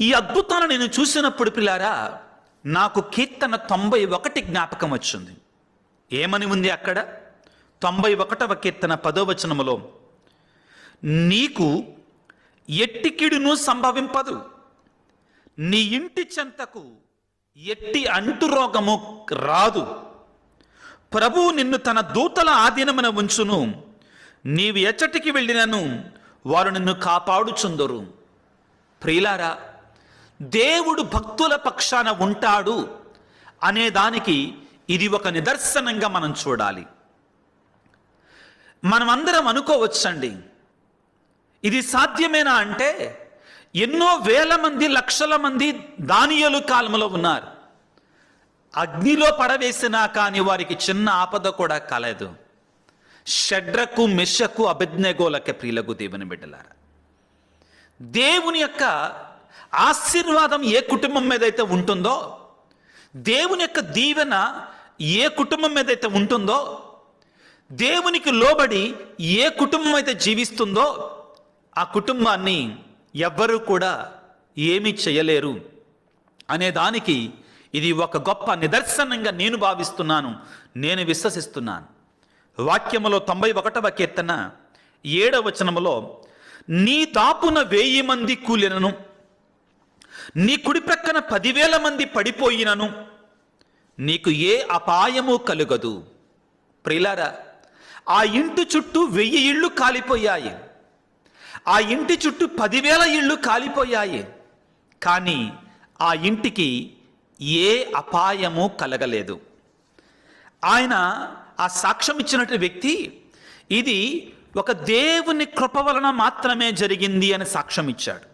ఈ అద్భుతాన్ని నేను చూసినప్పుడు పిల్లారా, నాకు కీర్తన 91 జ్ఞాపకం వచ్చింది. ఏమని ఉంది అక్కడ? 91వ కీర్తన 10వ వచనములో, నీకు ఎట్టి కీడును సంభవింపదు, నీ ఇంటి చెంతకు ఎట్టి అంటురోగము రాదు, ప్రభువు నిన్ను తన దూతల ఆధీనమున ఉంచును, నీవు ఎచ్చటికి వెళ్ళినను వారు నిన్ను కాపాడుచుందరు. ప్రియులారా, దేవుడు భక్తుల పక్షాన ఉంటాడు అనే దానికి ఇది ఒక నిదర్శనంగా మనం చూడాలి. మనమందరం అనుకోవచ్చండి, ఇది సాధ్యమేనా అంటే, ఎన్నో వేల మంది లక్షల మంది దానియేలు కాలంలో ఉన్నారు. అగ్నిలో పడవేసినా కానీ వారికి చిన్న ఆపద కూడా కలదు. షడ్రకు మెషకు అబేద్నెగోలకే ప్రియులకు దేవుని బిడ్డలారా, దేవుని యొక్క ఆశీర్వాదం ఏ కుటుంబం మీద అయితే ఉంటుందో, దేవుని యొక్క దీవెన ఏ కుటుంబం మీద అయితే ఉంటుందో, దేవునికి లోబడి ఏ కుటుంబం అయితే జీవిస్తుందో ఆ కుటుంబాన్ని ఎవ్వరూ కూడా ఏమీ చేయలేరు అనే దానికి ఇది ఒక గొప్ప నిదర్శనంగా నేను భావిస్తున్నాను, నేను విశ్వసిస్తున్నాను. వాక్యములో 91వ కీర్తన 7వ వచనములో, నీ దాపున 1000 మంది కూలినను, నీ కుడి ప్రక్కన 10,000 మంది పడిపోయినను నీకు ఏ అపాయము కలుగదు. ప్రియులారా, ఆ ఇంటి చుట్టూ 1000 ఇళ్ళు కాలిపోయాయి, ఆ ఇంటి చుట్టూ 10,000 ఇళ్ళు కాలిపోయాయి, కానీ ఆ ఇంటికి ఏ అపాయము కలగలేదు. ఆయన ఆ సాక్ష్యం ఇచ్చినట్టు వ్యక్తి, ఇది ఒక దేవుని కృప వలన మాత్రమే జరిగింది అని సాక్ష్యం ఇచ్చాడు.